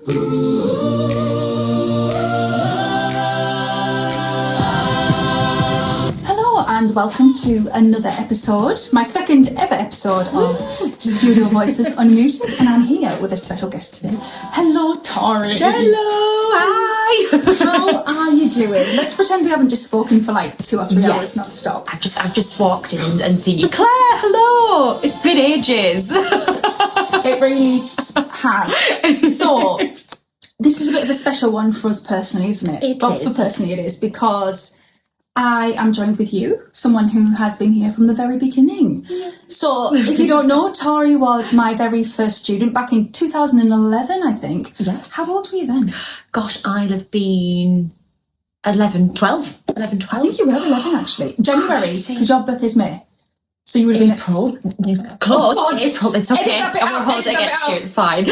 Hello and welcome to another episode, my second ever episode of Studio Voices Unmuted, and I'm here with a special guest today. Hello, Tori. Hello, hi. How are you doing? Let's pretend we haven't just spoken for like 2 or 3 hours non-stop. I've just walked in and seen you. Claire, hello. It's been ages. It really has. So, this is a bit of a special one for us personally, isn't it? It is. For personally it is, because I am joined with you, someone who has been here from the very beginning. Yes. So, if you don't know, Tori was my very first student back in 2011, I think. Yes. How old were you then? Gosh, I'll have been 11, 12. I think you were 11, actually. January, because your birthday's May. So you would have been April. Close. April, it's okay. I won't hold it against you, it's fine.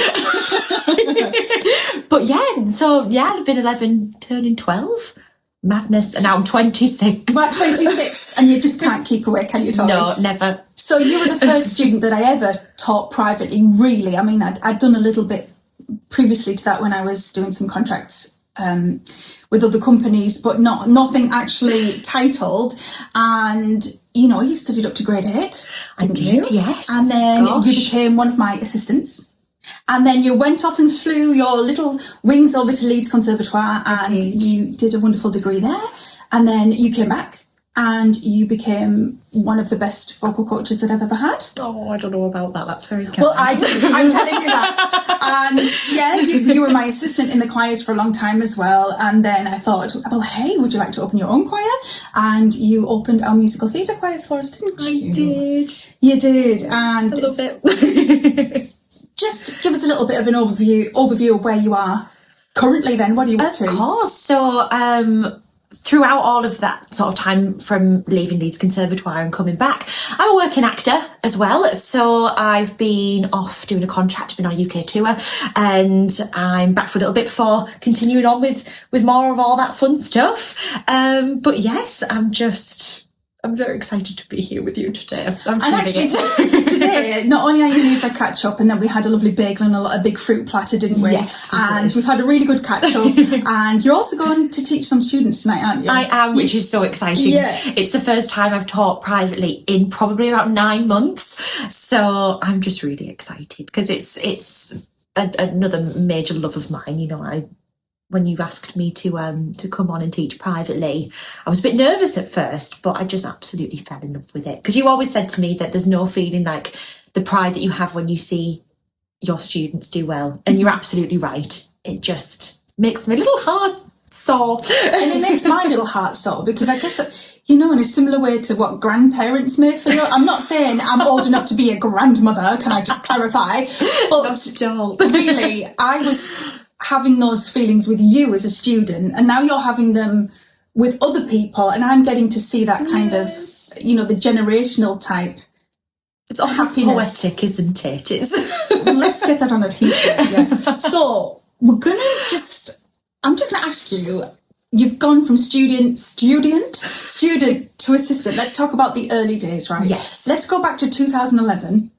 But I've been 11, turning 12. Madness, and now I'm 26. You're 26, and you just can't keep away, can you, Tori? No, never. So you were the first student that I ever taught privately, really. I mean, I'd done a little bit previously to that when I was doing some contracts with other companies, but nothing actually titled. And, you know, you studied up to grade 8, didn't you? Yes. And then you became one of my assistants. And then you went off and flew your little wings over to Leeds Conservatoire, and you did a wonderful degree there. And then you came back and you became one of the best vocal coaches that I've ever had. Oh, I don't know about that. That's very kind. Well, I'm telling you that. And yeah, you were my assistant in the choirs for a long time as well. And then I thought, well, hey, would you like to open your own choir? And you opened our musical theatre choirs for us, didn't you? I did. You did. And I love it. Just give us a little bit of an overview of where you are currently then. What are you up to? Of course. So throughout all of that sort of time from leaving Leeds Conservatoire and coming back, I'm a working actor as well. So I've been off doing a contract, been on a UK tour, and I'm back for a little bit before continuing on with more of all that fun stuff. But yes, I'm very excited to be here with you today. And actually, today, not only are you here for catch up, and then we had a lovely bagel and a big fruit platter, didn't we? Yes, and we've had a really good catch up. And you're also going to teach some students tonight, aren't you? I am, which is so exciting. Yeah. It's the first time I've taught privately in probably about 9 months, so I'm just really excited because it's another major love of mine. You know, when you asked me to come on and teach privately, I was a bit nervous at first, but I just absolutely fell in love with it. Because you always said to me that there's no feeling like the pride that you have when you see your students do well. And you're absolutely right. It just makes my little heart sore. And it makes my little heart sore, because I guess, you know, in a similar way to what grandparents may feel. I'm not saying I'm old enough to be a grandmother, can I just clarify? But Not at all. Really, I was having those feelings with you as a student, and now you're having them with other people, and I'm getting to see that kind of, you know, the generational type. It's all happiness. poetic, isn't it? Let's get that on a t-shirt, yes. So I'm just gonna ask you, you've gone from student to assistant. Let's talk about the early days, right? Yes. Let's go back to 2011.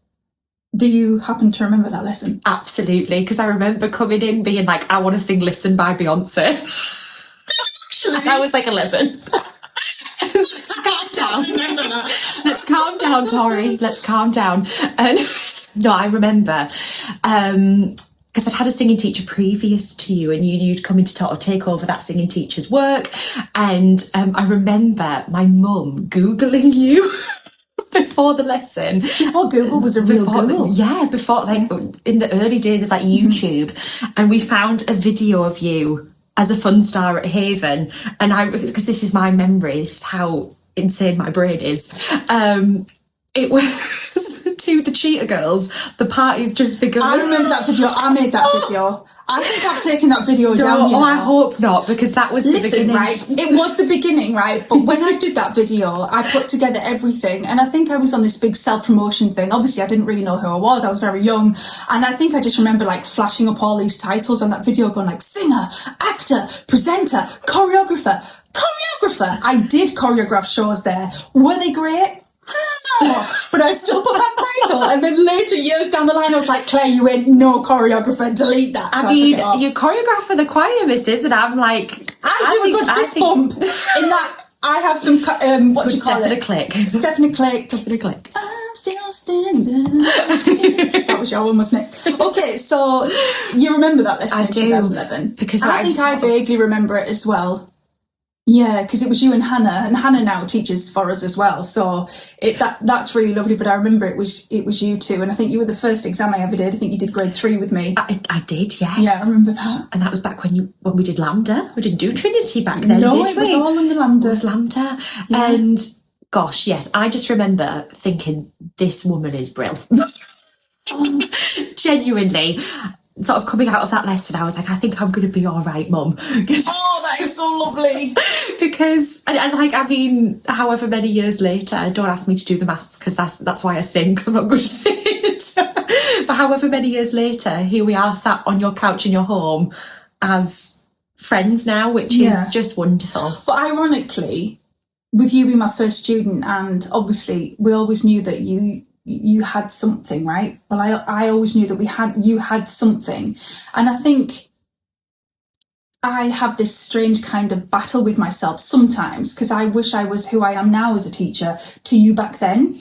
Do you happen to remember that lesson? Absolutely, because I remember coming in being like, I want to sing Listen by Beyonce. Actually, I was like 11. Let's calm down. Let's calm down, Tori. Let's calm down. And no, I remember because I'd had a singing teacher previous to you, and you'd come in to take over that singing teacher's work. And I remember my mum Googling you. Before the lesson. Before Google was a real Google. Yeah, before, like, in the early days of, like, YouTube. And we found a video of you as a fun star at Haven. And because this is my memory, this is how insane my brain is. It was to the Cheetah Girls. The party's just begun. I remember that video. I made that video. I think I've taken that video down. Oh, I hope not, because that was the beginning. Right? It was the beginning, right? But when I did that video, I put together everything, and I think I was on this big self-promotion thing. Obviously, I didn't really know who I was. I was very young, and I think I just remember like flashing up all these titles on that video, going like singer, actor, presenter, choreographer. I did choreograph shows there. Were they great? I don't but I still put that title. And then later, years down the line, I was like, Claire, you ain't no choreographer, delete that. So I mean, you choreograph for the choir, missus, and I'm like... I do a good fist bump in that I have some, what do you call it? Step and a click. Step and a click. Step and a click. I'm still standing. That was your one, wasn't it? Okay, so you remember that lesson in 2011? Because I think I vaguely remember it as well. Yeah, because it was you and Hannah now teaches for us as well. So that's really lovely. But I remember it was you two, and I think you were the first exam I ever did. I think you did grade 3 with me. I did, yes. Yeah, I remember that. And that was back when we did Lambda. We didn't do Trinity back then. No, did it was all in the Lambda. It was Lambda, yeah. And gosh, yes, I just remember thinking this woman is brilliant. Genuinely. Sort of coming out of that lesson, I was like, I think I'm going to be all right, Mum. Oh, that is so lovely. Because, and like, I mean, however many years later, don't ask me to do the maths because that's why I sing, because I'm not good at it. But however many years later, here we are sat on your couch in your home as friends now, which is just wonderful. But ironically, with you being my first student, and obviously we always knew that you had something, right? Well, I always knew that you had something. And I think I have this strange kind of battle with myself sometimes, because I wish I was who I am now as a teacher to you back then.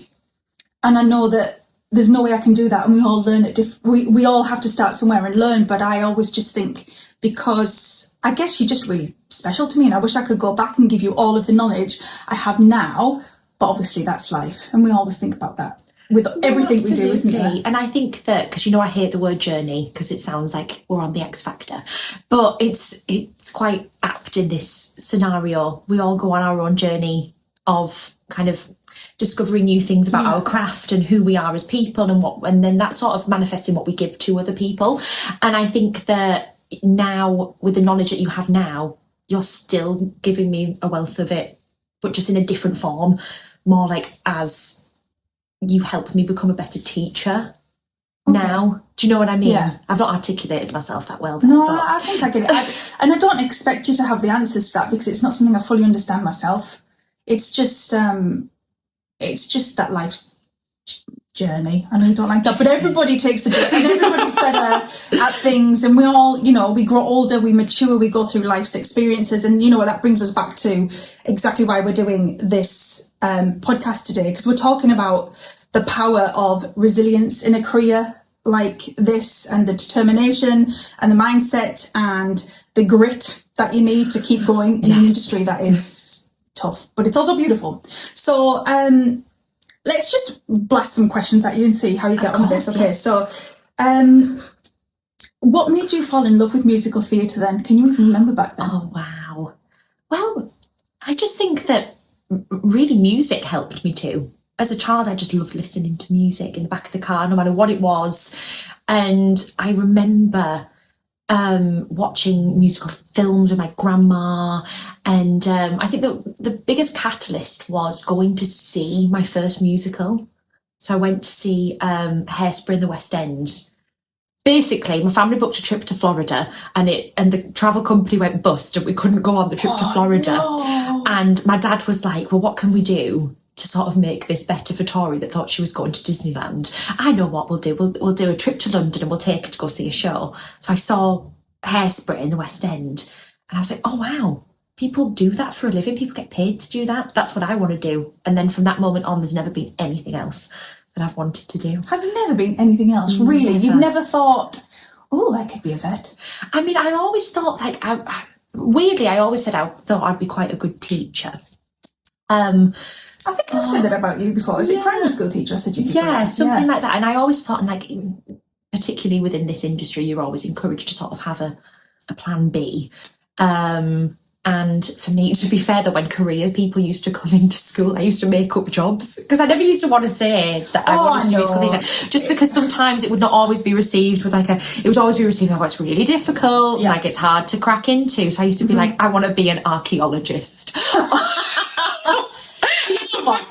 And I know that there's no way I can do that, and we all learn it. We all have to start somewhere and learn, but I always just think, because I guess you're just really special to me, and I wish I could go back and give you all of the knowledge I have now, but obviously that's life, and we always think about that with everything we do, isn't it? And I think that, because I hate the word journey because it sounds like we're on the X Factor, but it's quite apt in this scenario. We all go on our own journey of kind of discovering new things about our craft and who we are as people, and then that sort of manifests in what we give to other people. And I think that now, with the knowledge that you have now, you're still giving me a wealth of it, but just in a different form, more like as you help me become a better teacher now. Do you know what I mean? Yeah. I've not articulated myself that well. No, I think I get it. And I don't expect you to have the answers to that, because it's not something I fully understand myself. It's just that life's journey. I know you don't like that, but everybody takes the journey, and everybody's better at things. And we all, we grow older, we mature, we go through life's experiences. And that brings us back to exactly why we're doing this podcast today, because we're talking about the power of resilience in a career like this, and the determination and the mindset and the grit that you need to keep going in an industry that is tough, but it's also beautiful. So let's just blast some questions at you and see how you get on with this. Okay, yes. So what made you fall in love with musical theatre then? Can you even remember back then? Oh, wow. Well, I just think that really music helped me too. As a child, I just loved listening to music in the back of the car, no matter what it was. And I remember watching musical films with my grandma. And I think that the biggest catalyst was going to see my first musical. So I went to see Hairspray in the West End. Basically, my family booked a trip to Florida, and the travel company went bust, and we couldn't go on the trip to Florida. No. And my dad was like, well, what can we do to sort of make this better for Tori that thought she was going to Disneyland? I know what we'll do. We'll do a trip to London, and we'll take her to go see a show. So I saw Hairspray in the West End, and I was like, oh, wow, people do that for a living. People get paid to do that. That's what I want to do. And then from that moment on, there's never been anything else that I've wanted to do. Has there never been anything else? Really? Never. You've never thought, oh, I could be a vet? I mean, I always thought, weirdly, I always said I thought I'd be quite a good teacher. I think I've said that about you before. Is it primary school teacher? I said you. Yeah, something like that. And I always thought, particularly within this industry, you're always encouraged to sort of have a plan B. And for me, to be fair, that when career people used to come into school, I used to make up jobs, because I never used to want to say that I wanted to do musical theatre, just because sometimes it would not always be received with it would always be received like, it's really difficult, it's hard to crack into. So I used to be like, I want to be an archaeologist. Do you know what?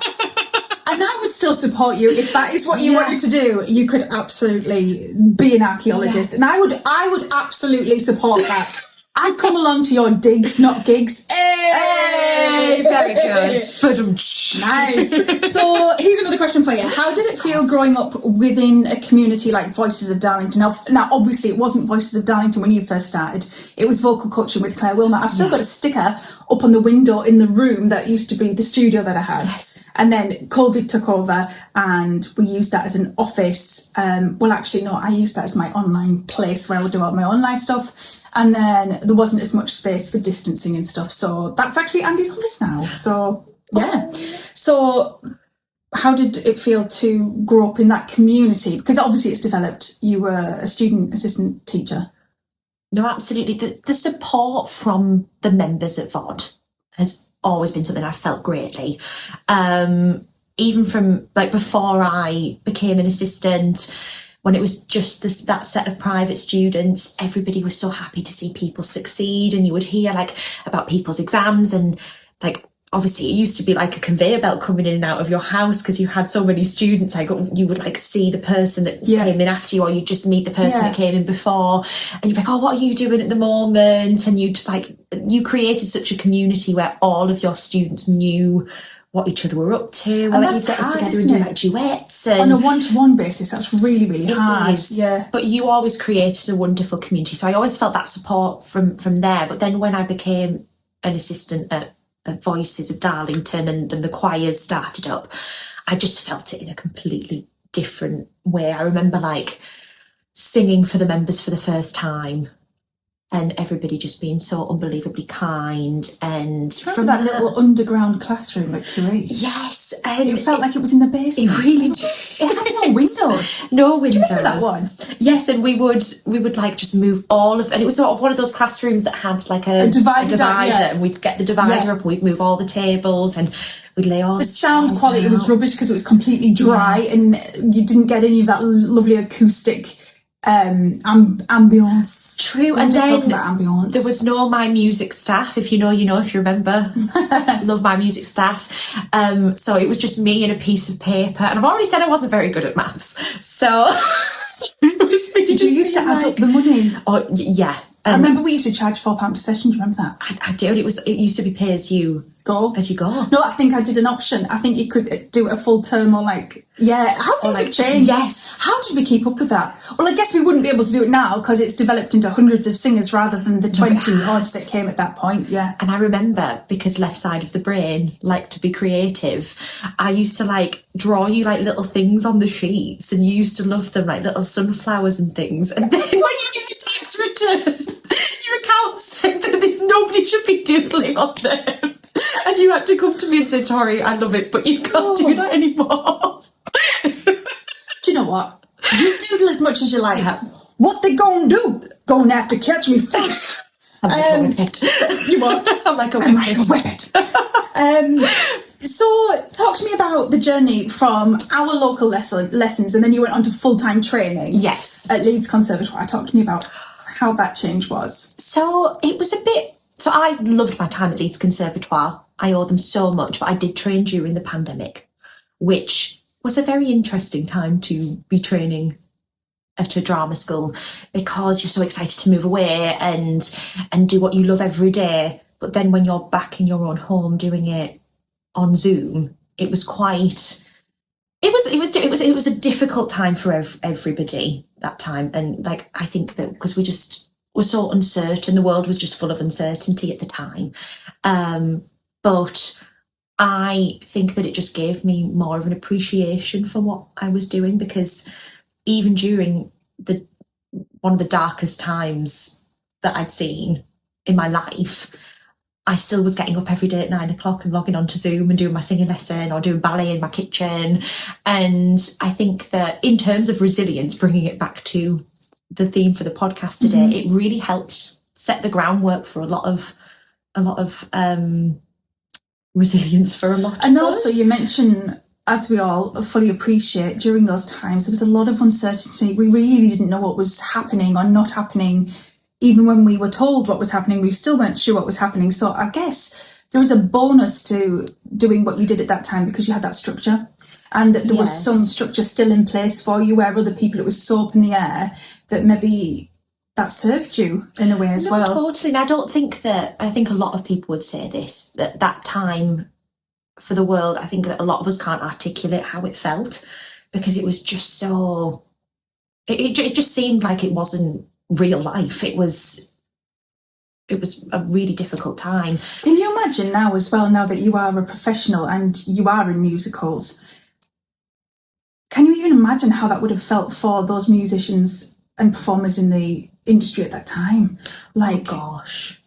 And I would still support you if that is what you wanted to do. You could absolutely be an archaeologist, and I would absolutely support that. I come along to your digs, not gigs. Hey, very good. Nice. So here's another question for you. How did it feel growing up within a community like Voices of Darlington? Now obviously it wasn't Voices of Darlington when you first started. It was Vocal Coaching with Claire Wilmot. I've still got a sticker up on the window in the room that used to be the studio that I had. Yes. And then COVID took over and we used that as an office. Well, actually, no, I used that as my online place where I would do all my online stuff. And then there wasn't as much space for distancing and stuff. So that's actually Andy's office now. So, yeah. So how did it feel to grow up in that community? Because obviously it's developed. You were a student assistant teacher. No, absolutely. The support from the members at VOD has always been something I felt greatly. Even from like before I became an assistant, when it was just that set of private students, everybody was so happy to see people succeed, and you would hear like about people's exams, and like obviously it used to be like a conveyor belt coming in and out of your house because you had so many students. Like you would like see the person that came in after you, or you'd just meet the person that came in before, and you'd be like, oh, what are you doing at the moment? And you created such a community where all of your students knew what each other were up to, and that's you get us hard, together and do like duets. And on a one-to-one basis, that's really, really hard. Is. Yeah. But you always created a wonderful community. So I always felt that support from there. But then when I became an assistant at Voices of Darlington and then the choirs started up, I just felt it in a completely different way. I remember like singing for the members for the first time, and everybody just being so unbelievably kind. And from that little underground classroom at QE. Yes, and it felt like it was in the basement. It really did. It had no windows. No windows. Do you remember that one? Yes, and we would like just move all of, and it was sort of one of those classrooms that had like a divider, and we'd get the divider up, and we'd move all the tables, and we'd lay all the sound quality was rubbish because it was completely dry, and you didn't get any of that lovely acoustic ambience. True. And then ambience. There was no My Music staff, if you know, if you remember. Love My Music staff. So it was just me and a piece of paper, and I've already said I wasn't very good at maths, so did you used to add up the money? Oh yeah. I remember we used to charge £4 a session. Do you remember that? I do. It used to be pay as you go. No, I think I did an option. I think you could do a full term or like, how things have changed. Yes. How did we keep up with that? Well, I guess we wouldn't be able to do it now because it's developed into hundreds of singers rather than the 20 odds that came at that point. Yeah. And I remember, because left side of the brain like to be creative, I used to like draw you like little things on the sheets, and you used to love them, like little sunflowers and things. And then when you get your tax return, your account said that nobody should be doodling on them. And you had to come to me and say, Tori, I love it, but you can't do that anymore. Do you know what? You doodle as much as you like. What they gonna do? Gonna have to catch me first. I'm like a whippet. You what? I'm like a whippet. So talk to me about the journey from our local lessons, and then you went on to full-time training. Yes. At Leeds Conservatoire. Talk to me about how that change was. So it was a bit... So I loved my time at Leeds Conservatoire. I owe them so much, but I did train during the pandemic, which was a very interesting time to be training at a drama school, because you're so excited to move away and do what you love every day. But then when you're back in your own home doing it on Zoom, it was quite... It was a difficult time for everybody that time. And like, I think that because we just were so uncertain, the world was just full of uncertainty at the time. But I think that it just gave me more of an appreciation for what I was doing, because even during one of the darkest times that I'd seen in my life, I still was getting up every day at 9 o'clock and logging on to Zoom and doing my singing lesson or doing ballet in my kitchen. And I think that in terms of resilience, bringing it back to the theme for the podcast today, it really helped set the groundwork for a lot of resilience for a lot of us. And also you mentioned, as we all fully appreciate, during those times there was a lot of uncertainty. We really didn't know what was happening or not happening. Even when we were told what was happening, we still weren't sure what was happening. So I guess there was a bonus to doing what you did at that time, because you had that structure, and that there was some structure still in place for you, where other people, it was so up in the air that maybe that served you in a way as well. Totally. And I think a lot of people would say this, that time for the world, I think that a lot of us can't articulate how it felt, because it was just so, it just seemed like it wasn't real life. It was a really difficult time. Can you imagine now as well, now that you are a professional and you are in musicals, can you even imagine how that would have felt for those musicians and performers in the industry at that time? Like, oh gosh.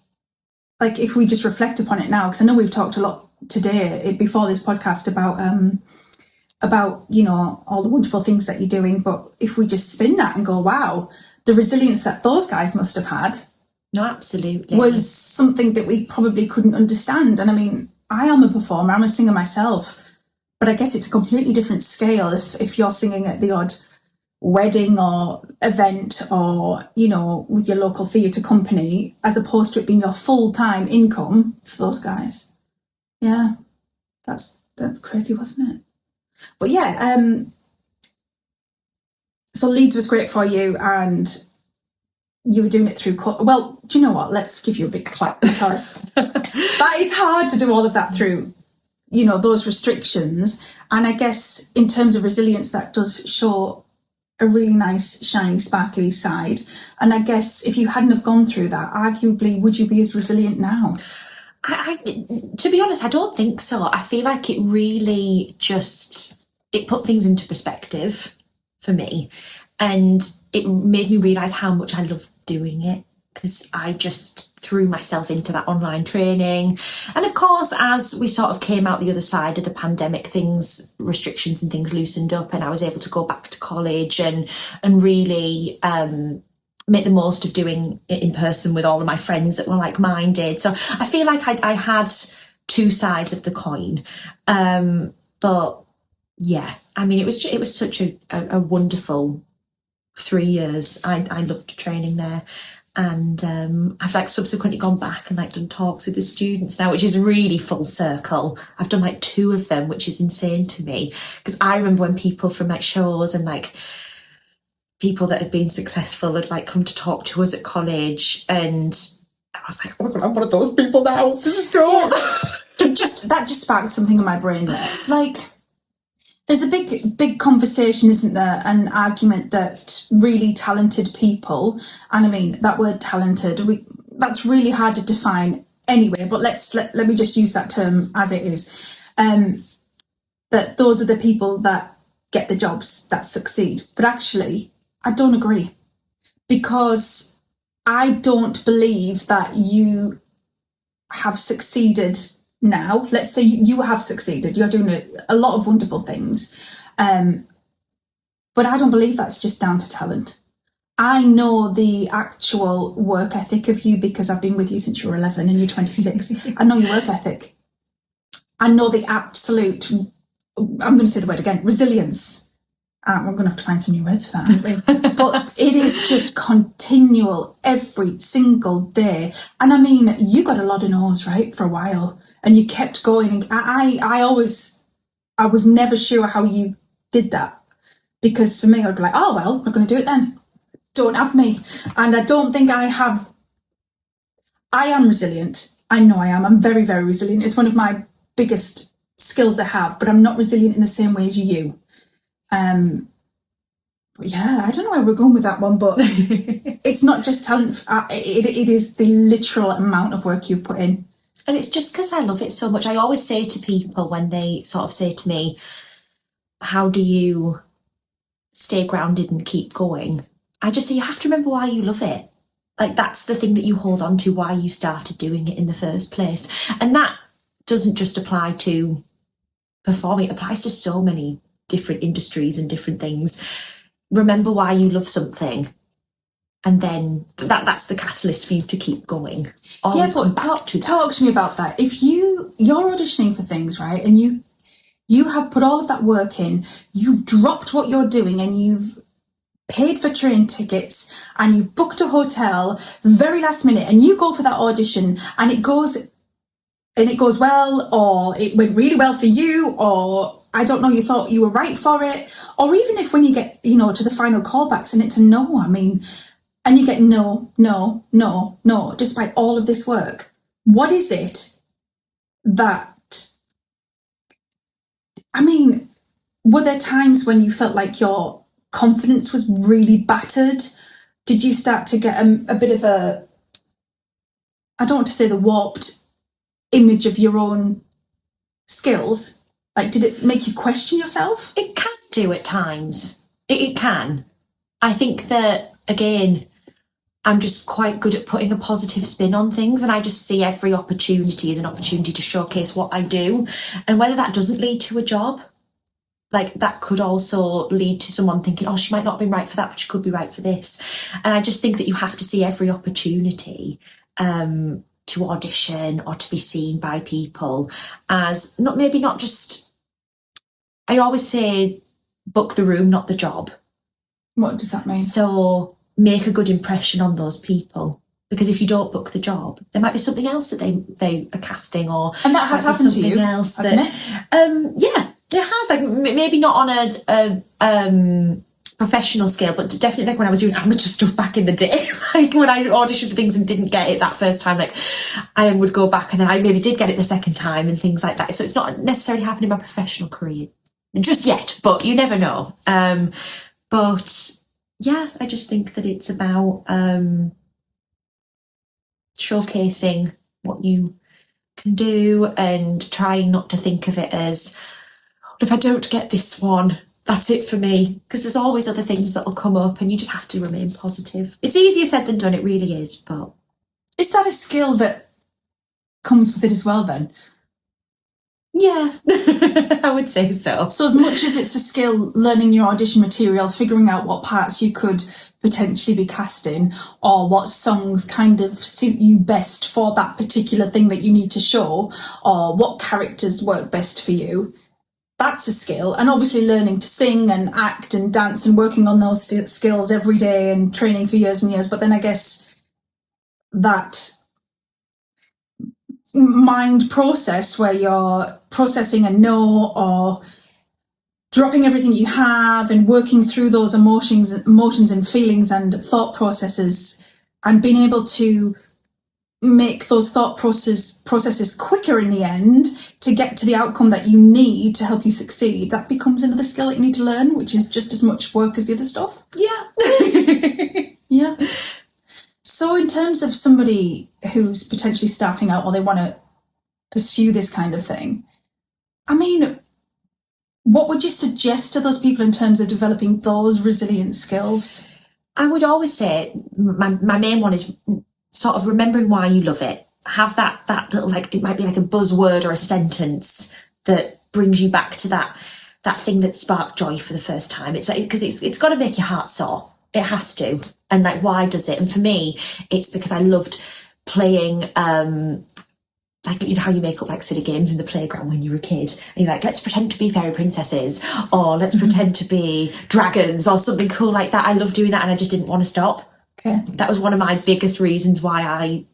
Like if we just reflect upon it now, because I know we've talked a lot today before this podcast about, you know, all the wonderful things that you're doing. But if we just spin that and go, wow, the resilience that those guys must have had. No, absolutely. Was something that we probably couldn't understand. And I mean, I am a performer, I'm a singer myself, but I guess it's a completely different scale if you're singing at the odd wedding or event or, you know, with your local theatre company, as opposed to it being your full-time income for those guys. Yeah, that's crazy, wasn't it? But yeah, so Leeds was great for you, and you were doing it through, well, do you know what? Let's give you a big clap, because that is hard to do all of that through, you know, those restrictions. And I guess in terms of resilience, that does show a really nice, shiny, sparkly side. And I guess if you hadn't have gone through that, arguably, would you be as resilient now? To be honest, I don't think so. I feel like it really it put things into perspective for me, and it made me realise how much I loved doing it, because I just threw myself into that online training. And of course, as we sort of came out the other side of the pandemic, restrictions and things loosened up, and I was able to go back to college and really make the most of doing it in person with all of my friends that were like-minded. So I feel like I had two sides of the coin. But yeah, I mean, it was such a wonderful 3 years. I loved training there. And I've like subsequently gone back and like done talks with the students now, which is really full circle. I've done like 2 of them, which is insane to me, because I remember when people from like shows and like people that had been successful had like come to talk to us at college, and I was like, oh my God, I'm one of those people now. This is cool. That just sparked something in my brain there. Like, there's a big conversation, isn't there? An argument that really talented people, and I mean that word talented, that's really hard to define anyway, but let me just use that term as it is. That those are the people that get the jobs, that succeed. But actually, I don't agree, because I don't believe that you have succeeded now. Let's say you have succeeded, you're doing a lot of wonderful things, but I don't believe that's just down to talent. I know the actual work ethic of you, because I've been with you since you were 11 and you're 26. I know your work ethic. I know the absolute, I'm going to say the word again, resilience. We're going to have to find some new words for that, aren't we? But it is just continual every single day. And I mean, you got a lot of no's, right, for a while, and you kept going. And I was never sure how you did that, because for me, I'd be like, oh, well, we're going to do it then. Don't have me. And I don't think I am resilient. I know I am. I'm very, very resilient. It's one of my biggest skills I have, but I'm not resilient in the same way as you. But yeah, I don't know where we're going with that one, but it's not just talent. It is the literal amount of work you've put in. And it's just because I love it so much. I always say to people when they sort of say to me, how do you stay grounded and keep going? I just say, you have to remember why you love it. Like, that's the thing that you hold on to, why you started doing it in the first place. And that doesn't just apply to performing, it applies to so many different industries and different things. Remember why you love something, and then that's the catalyst for you to keep going. Always but talk to me about that. If you're auditioning for things, right, and you have put all of that work in, you've dropped what you're doing, and you've paid for train tickets, and you've booked a hotel very last minute, and you go for that audition, and it goes well, or it went really well for you, or I don't know, you thought you were right for it, or even if when you get, to the final callbacks and it's a no, I mean, and you get no, no, no, no, despite all of this work, what is it that, I mean, were there times when you felt like your confidence was really battered? Did you start to get a bit of a, I don't want to say the warped image of your own skills? Like, did it make you question yourself? It can do at times. It can. I think that, again, I'm just quite good at putting a positive spin on things, and I just see every opportunity as an opportunity to showcase what I do. And whether that doesn't lead to a job, like that could also lead to someone thinking, oh, she might not have been right for that, but she could be right for this. And I just think that you have to see every opportunity to audition or to be seen by people as not just, I always say, book the room, not the job. What does that mean? So make a good impression on those people, because if you don't book the job, there might be something else that they are casting, or and that has happened to you, else hasn't that, it? Yeah, it has. Like maybe not on a professional scale, but definitely like when I was doing amateur stuff back in the day, like when I auditioned for things and didn't get it that first time, like I would go back and then I maybe did get it the second time and things like that. So it's not necessarily happened in my professional career just yet, but you never know. But yeah, I just think that it's about showcasing what you can do and trying not to think of it as, if I don't get this one, that's it for me, because there's always other things that will come up and you just have to remain positive. It's easier said than done, it really is. But is that a skill that comes with it as well then? Yeah, I would say so. So as much as it's a skill, learning your audition material, figuring out what parts you could potentially be cast in, or what songs kind of suit you best for that particular thing that you need to show, or what characters work best for you, that's a skill. And obviously learning to sing and act and dance and working on those skills every day and training for years and years. But then I guess that mind process where you're processing a no, or dropping everything you have and working through those emotions and feelings and thought processes, and being able to make those thought processes quicker in the end to get to the outcome that you need to help you succeed, that becomes another skill that you need to learn, which is just as much work as the other stuff. Yeah. Yeah. So in terms of somebody who's potentially starting out, or they want to pursue this kind of thing, I mean, what would you suggest to those people in terms of developing those resilient skills? I would always say my main one is sort of remembering why you love it. Have that little, like, it might be like a buzzword or a sentence that brings you back to that thing that sparked joy for the first time. It's like, because it's got to make your heart soar. It has to. And like, why does it? And for me, it's because I loved playing, like, you know how you make up like silly games in the playground when you were a kid, and you're like, let's pretend to be fairy princesses, or let's pretend to be dragons, or something cool like that. I love doing that, and I just didn't want to stop. Okay. That was one of my biggest reasons why I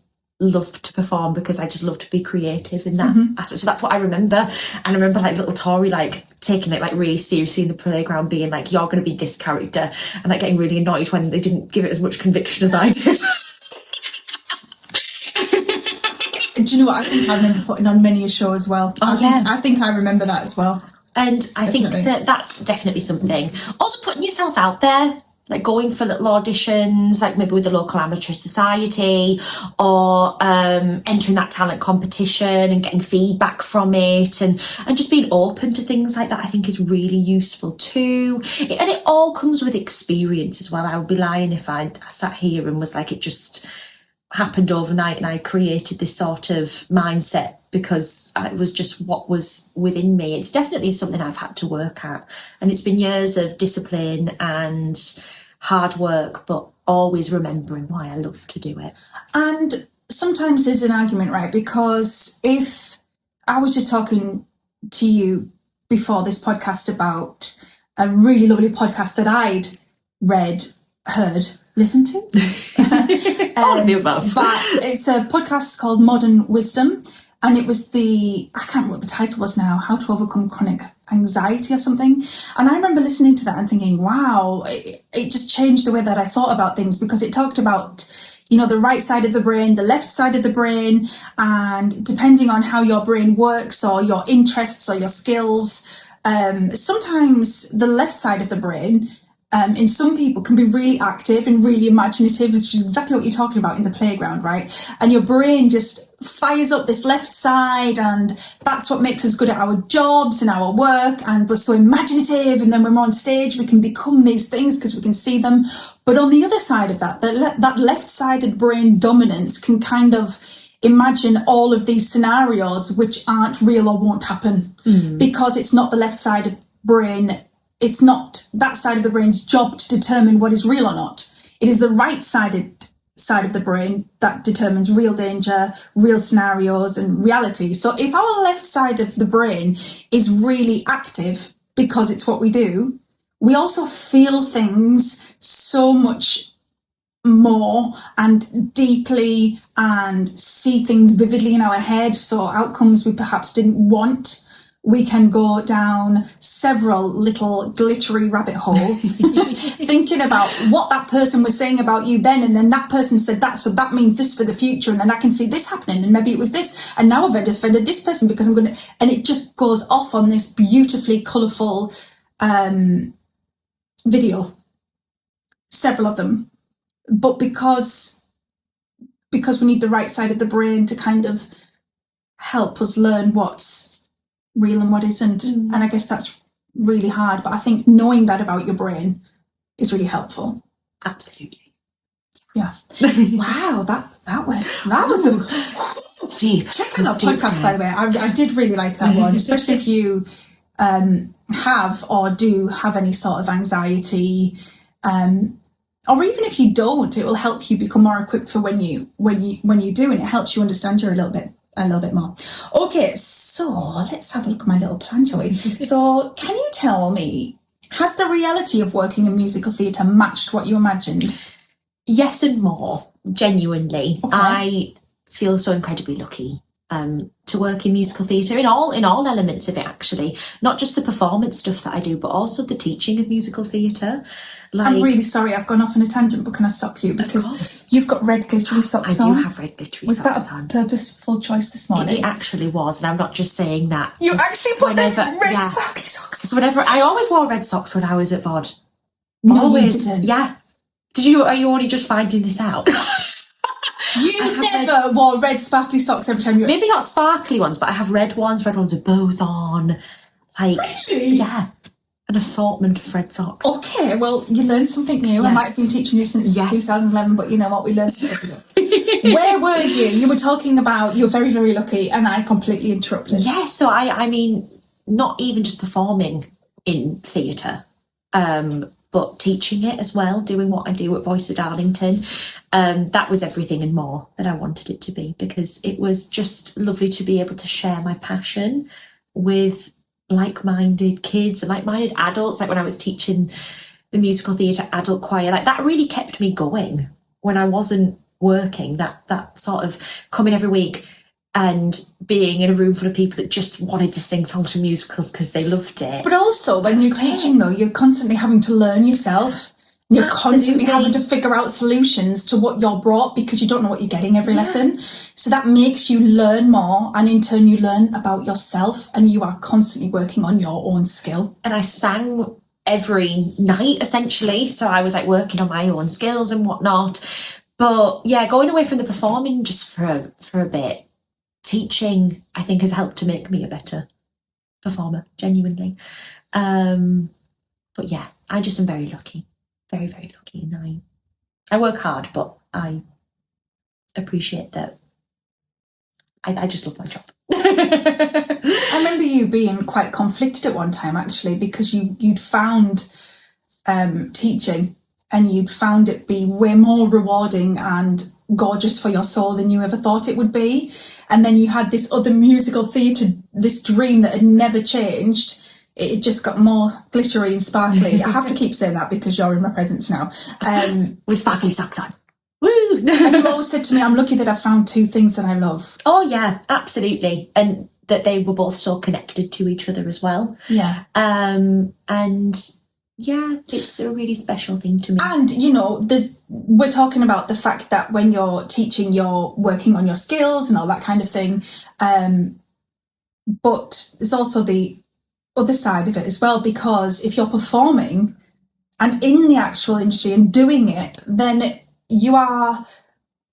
loved to perform, because I just loved to be creative in that aspect. So that's what I remember. And I remember like little Tori like taking it like really seriously in the playground, being like, you're going to be this character, and like getting really annoyed when they didn't give it as much conviction as I did. Do you know what? I think I remember putting on many a show as well. I think I remember that as well. And I think that that's definitely something. Also putting yourself out there, like going for little auditions, like maybe with the local amateur society, or entering that talent competition and getting feedback from it, and just being open to things like that, I think is really useful too. And it all comes with experience as well. I would be lying if I sat here and was like, it just happened overnight and I created this sort of mindset, because it was just what was within me. It's definitely something I've had to work at, and it's been years of discipline and hard work, but always remembering why I love to do it. And sometimes there's an argument, right? Because if I was just talking to you before this podcast about a really lovely podcast that I'd read, heard, listened to. All of the above. But it's a podcast called Modern Wisdom, and it was I can't remember what the title was now, How to Overcome Chronic anxiety or something. And I remember listening to that and thinking, wow, it just changed the way that I thought about things, because it talked about, you know, the right side of the brain, the left side of the brain, and depending on how your brain works or your interests or your skills, sometimes the left side of the brain in some people can be really active and really imaginative, which is exactly what you're talking about in the playground, right? And your brain just fires up this left side, and that's what makes us good at our jobs and our work, and we're so imaginative, and then when we're on stage we can become these things because we can see them. But on the other side of that, that left-sided brain dominance can kind of imagine all of these scenarios which aren't real or won't happen, because it's not the left-sided brain. It's not that side of the brain's job to determine what is real or not. It is the right-sided side of the brain that determines real danger, real scenarios, and reality. So if our left side of the brain is really active, because it's what we do, we also feel things so much more and deeply, and see things vividly in our head. So outcomes we perhaps didn't want, we can go down several little glittery rabbit holes thinking about what that person was saying about you then, and then that person said that, so that means this for the future, and then I can see this happening, and maybe it was this, and now I've offended this person because I'm going to, and it just goes off on this beautifully colourful video, several of them. But because we need the right side of the brain to kind of help us learn what's real and what isn't. And I guess that's really hard, but I think knowing that about your brain is really helpful. Absolutely. Yeah. Wow, that was a deep. Check out our podcast, by the way. I did really like that one, especially if you have or do have any sort of anxiety, or even if you don't, it will help you become more equipped for when you do, and it helps you understand you a little bit more. Okay, so let's have a look at my little plan, shall we? So can you tell me, has the reality of working in musical theatre matched what you imagined? Yes, and more, genuinely. Okay. I feel so incredibly lucky to work in musical theatre, in all elements of it, actually. Not just the performance stuff that I do, but also the teaching of musical theatre. I'm really sorry, I've gone off on a tangent, but can I stop you? Because you've got red glittery socks on. I do have red glittery socks on. Was that a purposeful choice this morning? It actually was, and I'm not just saying that. You actually put red sparkly socks on. So I always wore red socks when I was at VOD. No, always. You didn't. Yeah. Are you only just finding this out? You never wore red sparkly socks every time you... Maybe not sparkly ones, but I have red ones with bows on. Like, really? Yeah. An assortment of red socks. Okay, well, you learned something new. Yes. I might have been teaching you since 2011, but you know what, we learned something new. Where were you? You were talking about you're very, very lucky, and I completely interrupted. Yeah, so I mean, not even just performing in theatre, but teaching it as well, doing what I do at Voice of Darlington. That was everything and more that I wanted it to be, because it was just lovely to be able to share my passion with like-minded kids and like-minded adults. Like when I was teaching the musical theatre adult choir, like that really kept me going when I wasn't working. That sort of coming every week and being in a room full of people that just wanted to sing songs from musicals because they loved it. But also when you're teaching, though, you're constantly having to learn yourself. You're constantly having to figure out solutions to what you're brought, because you don't know what you're getting every lesson. So that makes you learn more, and in turn you learn about yourself, and you are constantly working on your own skill. And I sang every night, essentially. So I was like working on my own skills and whatnot. But yeah, going away from the performing just for a bit, teaching, I think, has helped to make me a better performer, genuinely. But yeah, I just am very lucky. Very, very lucky, and I work hard, but I appreciate that. I just love my job. I remember you being quite conflicted at one time, actually, because you'd found teaching, and you'd found it be way more rewarding and gorgeous for your soul than you ever thought it would be. And then you had this other musical theatre, this dream that had never changed. It just got more glittery and sparkly. I have to keep saying that because you're in my presence now. With sparkly socks on. Woo! And you always said to me, I'm lucky that I found two things that I love. Oh, yeah, absolutely. And that they were both so connected to each other as well. Yeah. And yeah, it's a really special thing to me. And, we're talking about the fact that when you're teaching, you're working on your skills and all that kind of thing. But there's also the other side of it as well, because if you're performing and in the actual industry and doing it, then you are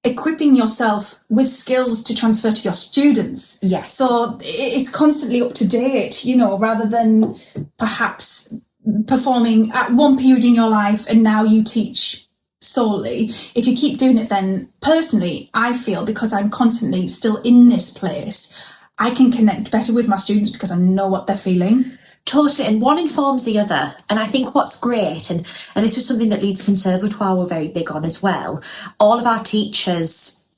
equipping yourself with skills to transfer to your students. Yes. So it's constantly up to date, rather than perhaps performing at one period in your life and now you teach solely. If you keep doing it, then personally, I feel, because I'm constantly still in this place, I can connect better with my students because I know what they're feeling. Totally, and one informs the other. And I think what's great, and this was something that Leeds Conservatoire were very big on as well, all of our teachers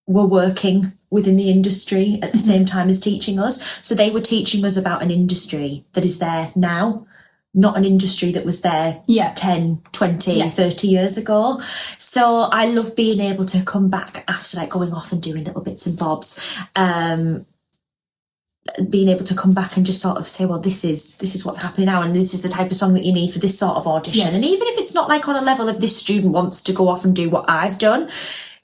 were working within the industry at the same time as teaching us. So they were teaching us about an industry that is there now, not an industry that was there 10, 20, 30 years ago. So I love being able to come back after like going off and doing little bits and bobs, being able to come back and just sort of say, well, this is what's happening now, and this is the type of song that you need for this sort of audition. Yes. And even if it's not like on a level of this student wants to go off and do what I've done,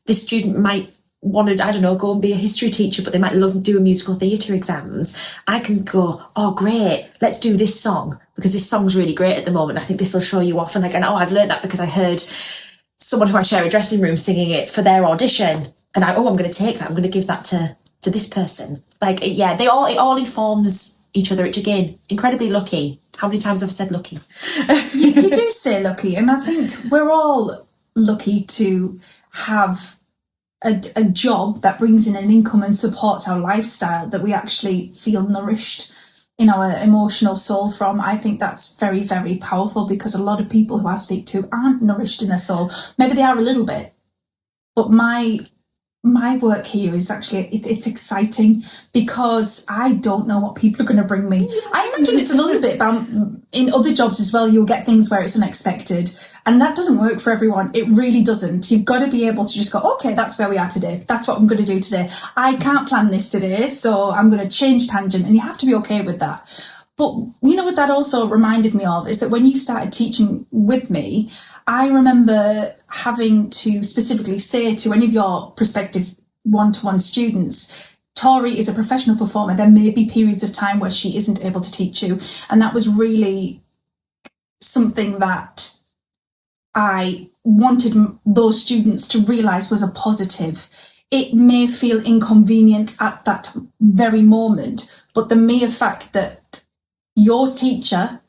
this student might want to, I don't know, go and be a history teacher, but they might love doing musical theatre exams. I can go, oh, great, let's do this song, because this song's really great at the moment. I think this will show you off. And I go, oh, I've learned that because I heard someone who I share a dressing room singing it for their audition. And I'm going to take that. I'm going to give that to this person. Like, yeah, it all informs each other, which again, incredibly lucky. How many times have I said lucky? you do say lucky. And I think we're all lucky to have a job that brings in an income and supports our lifestyle, that we actually feel nourished in our emotional soul from. I think that's very, very powerful, because a lot of people who I speak to aren't nourished in their soul. Maybe they are a little bit, but my work here is actually, it's exciting, because I don't know what people are going to bring me. I imagine it's a little bit about, in other jobs as well, you'll get things where it's unexpected, and that doesn't work for everyone. It really doesn't. You've got to be able to just go, okay, that's where we are today. That's what I'm going to do today. I can't plan this today, so I'm going to change tangent, and you have to be okay with that. But what that also reminded me of is that when you started teaching with me, I remember having to specifically say to any of your prospective one-to-one students, Tori is a professional performer. There may be periods of time where she isn't able to teach you. And that was really something that I wanted those students to realise was a positive. It may feel inconvenient at that very moment, but the mere fact that your teacher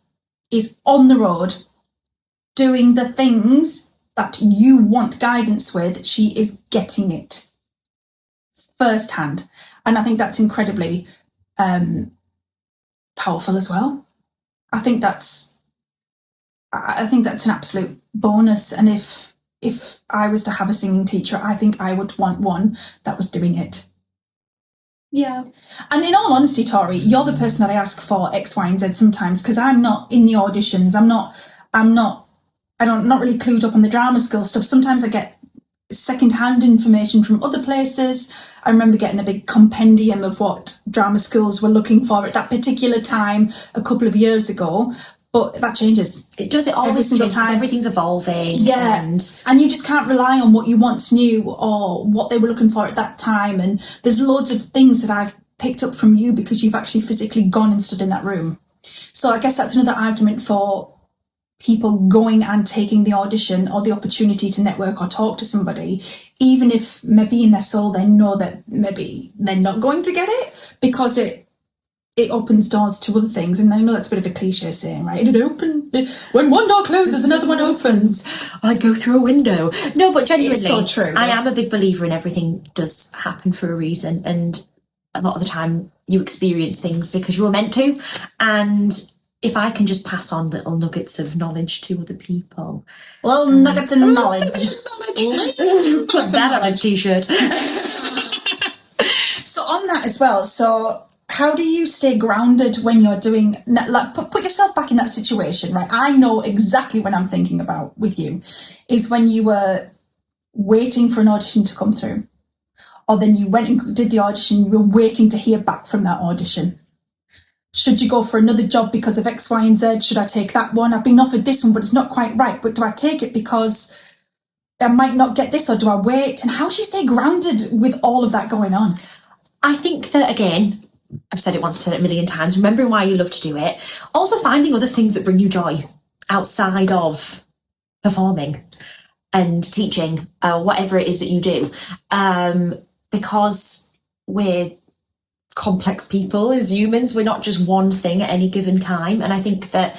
is on the road doing the things that you want guidance with, she is getting it firsthand. And I think that's incredibly powerful as well. I think that's an absolute bonus. And if I was to have a singing teacher, I think I would want one that was doing it. Yeah. And in all honesty, Tori, you're the person that I ask for X, Y, and Z sometimes, because I'm not in the auditions. I'm not really clued up on the drama school stuff. Sometimes I get second-hand information from other places. I remember getting a big compendium of what drama schools were looking for at that particular time a couple of years ago. But that changes. It does. It always every single changes. time. Everything's evolving. Yeah. And you just can't rely on what you once knew or what they were looking for at that time. And there's loads of things that I've picked up from you because you've actually physically gone and stood in that room. So I guess that's another argument for people going and taking the audition or the opportunity to network or talk to somebody, even if maybe in their soul they know that maybe they're not going to get it, because it opens doors to other things. And I know that's a bit of a cliche saying, right? When one door closes, another one opens. I go through a window. No, but genuinely, it's so true. I am a big believer in everything does happen for a reason. And a lot of the time you experience things because you were meant to. And if I can just pass on little nuggets of knowledge to other people. Little nuggets of knowledge. Put that on a t-shirt. So on that as well, so how do you stay grounded when you're doing, like, put yourself back in that situation, right? I know exactly what I'm thinking about with you, is when you were waiting for an audition to come through, or then you went and did the audition, you were waiting to hear back from that audition. Should you go for another job because of X, Y, and Z? Should I take that one? I've been offered this one, but it's not quite right. But do I take it because I might not get this, or do I wait? And how do you stay grounded with all of that going on? I think that, again, I've said it once, I've said it a million times, remembering why you love to do it. Also finding other things that bring you joy outside of performing and teaching, whatever it is that you do. Because we're complex people as humans, we're not just one thing at any given time. And I think that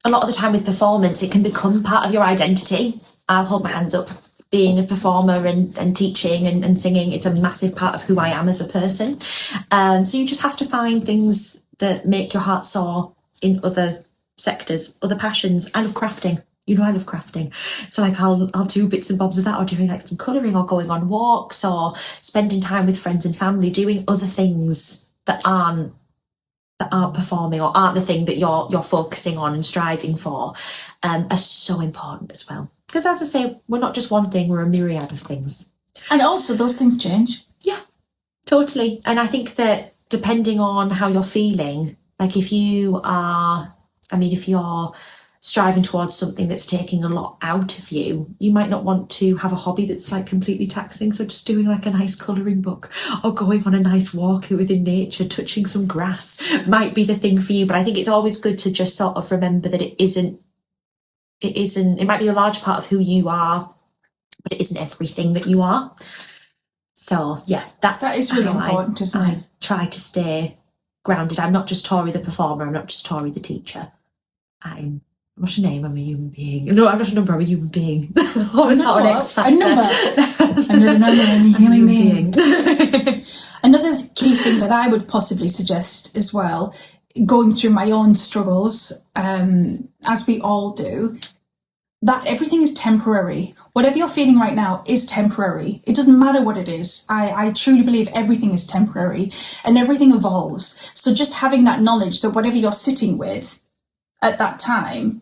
a lot of the time with performance, it can become part of your identity. I'll hold my hands up. Being a performer and teaching and singing, it's a massive part of who I am as a person. So you just have to find things that make your heart soar in other sectors, other passions. I love crafting. You know, I love crafting. So like I'll do bits and bobs of that, or doing like some colouring, or going on walks, or spending time with friends and family, doing other things that aren't performing, or aren't the thing that you're focusing on and striving for, are so important as well. Because as I say, we're not just one thing, we're a myriad of things. And also those things change. Yeah, totally. And I think that depending on how you're feeling, like if you're striving towards something that's taking a lot out of you, you might not want to have a hobby that's like completely taxing. So just doing like a nice colouring book, or going on a nice walk within nature, touching some grass might be the thing for you. But I think it's always good to just sort of remember that it might be a large part of who you are, but it isn't everything that you are. So yeah, that is really important, isn't it? I try to stay grounded. I'm not just Tori the performer, I'm not just Tori the teacher. I'm not a name, I'm a human being. No, I'm not a number, I'm a human being. What was that on X Factor? A number. I'm not a number, I'm a human being. Another key thing that I would possibly suggest as well, going through my own struggles, as we all do, that everything is temporary. Whatever you're feeling right now is temporary. It doesn't matter what it is. I truly believe everything is temporary and everything evolves. So just having that knowledge that whatever you're sitting with at that time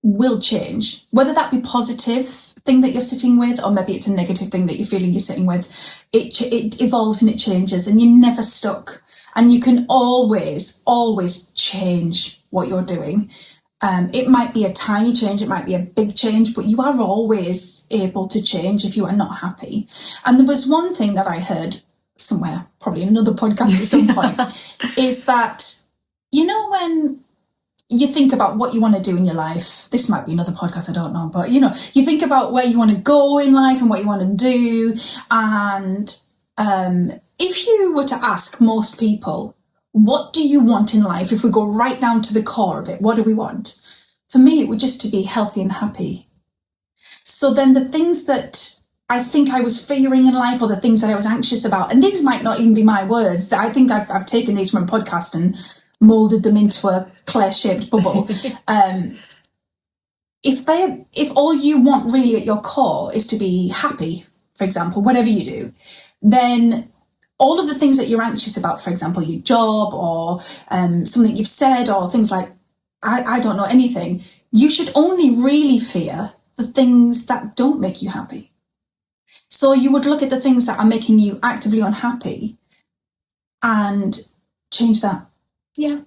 will change, whether that be positive thing that you're sitting with, or maybe it's a negative thing that you're feeling you're sitting with, it evolves and it changes, and you're never stuck. And you can always change what you're doing. It might be a tiny change, it might be a big change, but you are always able to change if you are not happy. And there was one thing that I heard somewhere, probably in another podcast at some point, is that, you know, when you think about what you want to do in your life, this might be another podcast, I don't know, but you know, you think about where you want to go in life and what you want to do. And if you were to ask most people, what do you want in life? If we go right down to the core of it, what do we want? For me, it would just to be healthy and happy. So then the things that I think I was fearing in life, or the things that I was anxious about, and these might not even be my words, that I think I've taken these from a podcast and molded them into a clay-shaped bubble. If all you want really at your core is to be happy, for example, whatever you do, then all of the things that you're anxious about, for example, your job, or something you've said, or things like, I don't know, anything, you should only really fear the things that don't make you happy. So you would look at the things that are making you actively unhappy and change that. Yeah.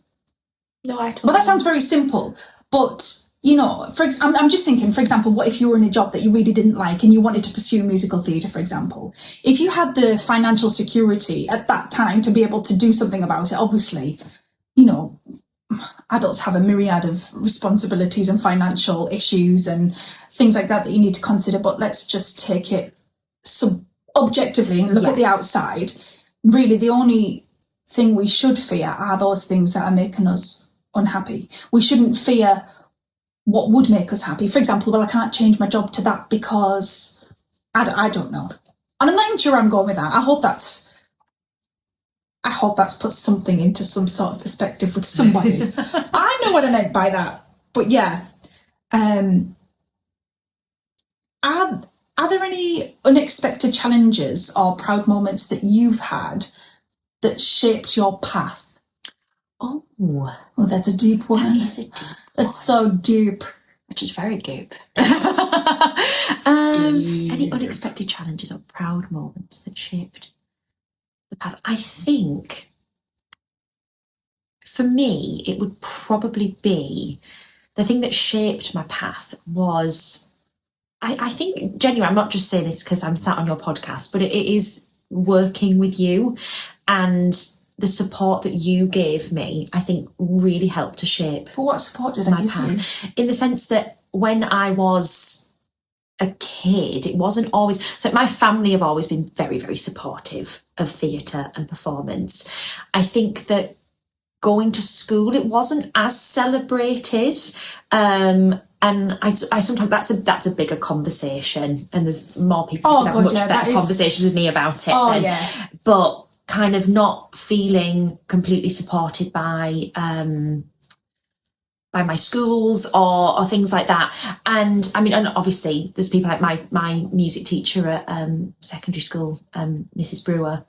No, I totally. Well, that sounds very simple, but you know, I'm just thinking, for example, what if you were in a job that you really didn't like and you wanted to pursue musical theatre, for example? If you had the financial security at that time to be able to do something about it, obviously, you know, adults have a myriad of responsibilities and financial issues and things like that you need to consider, but let's just take it objectively and look at the outside. Really, the only thing we should fear are those things that are making us unhappy. We shouldn't fear what would make us happy. For example, well, I can't change my job to that because I don't know. And I'm not even sure I'm going with that. I hope that's put something into some sort of perspective with somebody. I know what I meant by that. But yeah. Are there any unexpected challenges or proud moments that you've had that shaped your path? Oh, that's a deep one. That is a deep one. That's so deep. Which is very deep. Any unexpected challenges or proud moments that shaped I think for me, it would probably be the thing that shaped my path was, I think, genuinely, I'm not just saying this because I'm sat on your podcast, but it is working with you, and the support that you gave me, I think, really helped to shape. But what support did I give you? In the sense that when I was a kid, it wasn't always, so my family have always been very, very supportive of theatre and performance. I think that going to school, it wasn't as celebrated, and I sometimes that's a bigger conversation, and there's more people who have much better conversations with me about it. But kind of not feeling completely supported by my schools or things like that. And I mean, and obviously there's people like my music teacher at secondary school, Mrs. Brewer,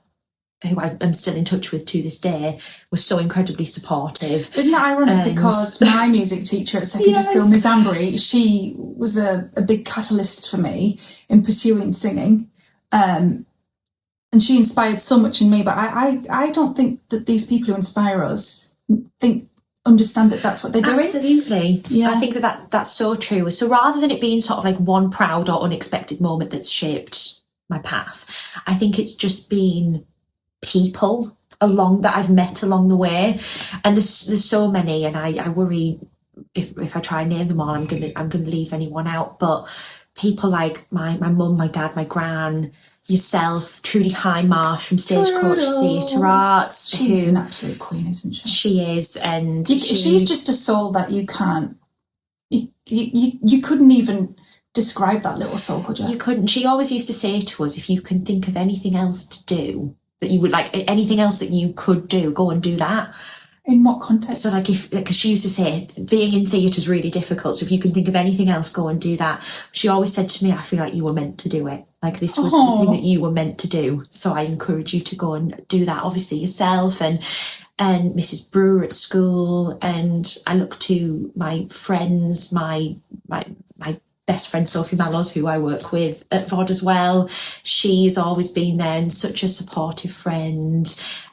who I am still in touch with to this day, was so incredibly supportive. Isn't that ironic? Because my music teacher at secondary school, Miss Ambery, she was a big catalyst for me in pursuing singing. And she inspired so much in me. But I don't think that these people who inspire us understand that that's what they're doing. Absolutely. Yeah. I think that's so true. So rather than it being sort of like one proud or unexpected moment that's shaped my path, I think it's just been people that I've met along the way, and there's so many, and I worry if I try and name them all, I'm gonna leave anyone out. But people like my mum, my dad, my gran, yourself, Trudy Highmarsh from Stagecoach Theatre Arts. She's an absolute queen, isn't she? She is, and she's just a soul that you can't. You couldn't even describe that little soul, could you? You couldn't. She always used to say to us, if you can think of anything else to do, that you would like, anything else that you could do, go and do that. In what context? So like, because she used to say being in theatre is really difficult, so if you can think of anything else, go and do that. She always said to me, I feel like you were meant to do it, like this was the thing that you were meant to do, so I encourage you to go and do that. Obviously yourself and Mrs. Brewer at school, and I look to my friends, my best friend Sophie Mallows, who I work with at VOD as well. She's always been there and such a supportive friend.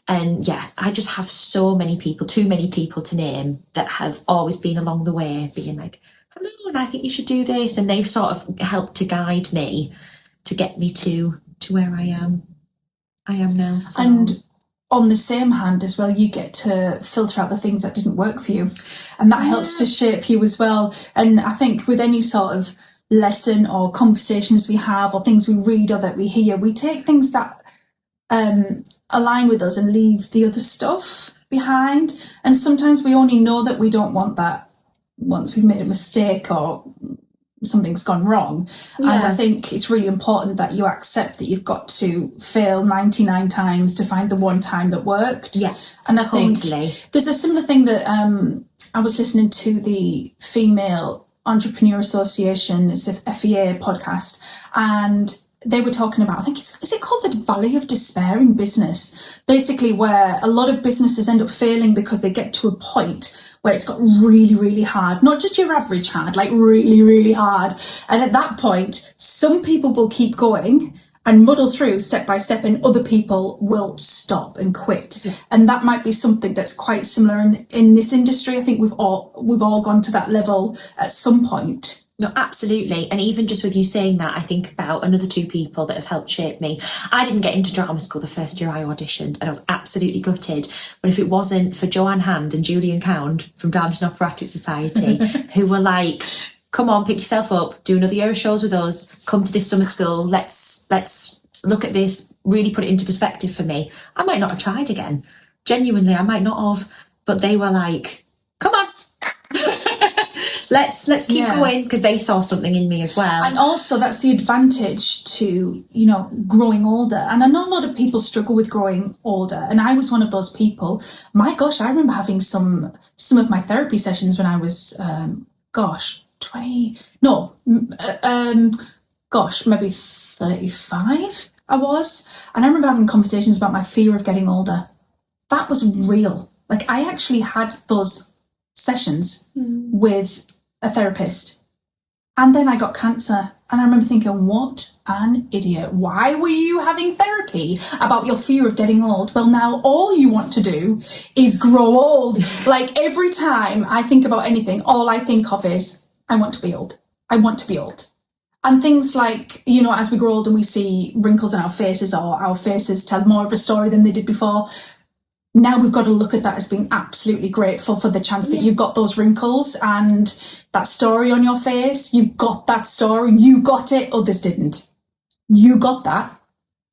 And yeah, I just have so many people, too many people to name, that have always been along the way being like, hello, and I think you should do this. And they've sort of helped to guide me to get me to where I am now. So. And on the same hand as well, you get to filter out the things that didn't work for you, and that helps to shape you as well. And I think with any sort of lesson or conversations we have or things we read or that we hear, we take things that align with us and leave the other stuff behind. And sometimes we only know that we don't want that once we've made a mistake or something's gone wrong. Yeah. And I think it's really important that you accept that you've got to fail 99 times to find the one time that worked. Yeah, and I think there's a similar thing that I was listening to the Female Entrepreneur Association, it's a FEA podcast, and they were talking about, I think is it called the Valley of Despair in business, basically where a lot of businesses end up failing because they get to a point where it's got really, really hard, not just your average hard, like really, really hard. And at that point, some people will keep going and muddle through step by step, and other people will stop and quit. Yeah. And that might be something that's quite similar in this industry. I think we've all gone to that level at some point. No, absolutely. And even just with you saying that, I think about another two people that have helped shape me. I didn't get into drama school the first year I auditioned, and I was absolutely gutted. But if it wasn't for Joanne Hand and Julian Cound from Downton Operatic Society, who were like, come on, pick yourself up, do another year of shows with us, come to this summer school, let's look at this, really put it into perspective for me, I might not have tried again. Genuinely, I might not have. But they were like, come on. Let's keep going, because they saw something in me as well. And also that's the advantage to, growing older. And I know a lot of people struggle with growing older, and I was one of those people. My gosh, I remember having some of my therapy sessions when I was, maybe 35 I was. And I remember having conversations about my fear of getting older. That was real. Like, I actually had those sessions with a therapist, and then I got cancer, And I remember thinking, what an idiot. Why were you having therapy about your fear of getting old? Well, now all you want to do is grow old. Like every time I think about anything, all I think of is, I want to be old. I want to be old. And things like, you know, as we grow old and we see wrinkles in our faces, or our faces tell more of a story than they did before, now we've got to look at that as being absolutely grateful for the chance that you've got those wrinkles and that story on your face. You've got that story. You got it. Others didn't. You got that.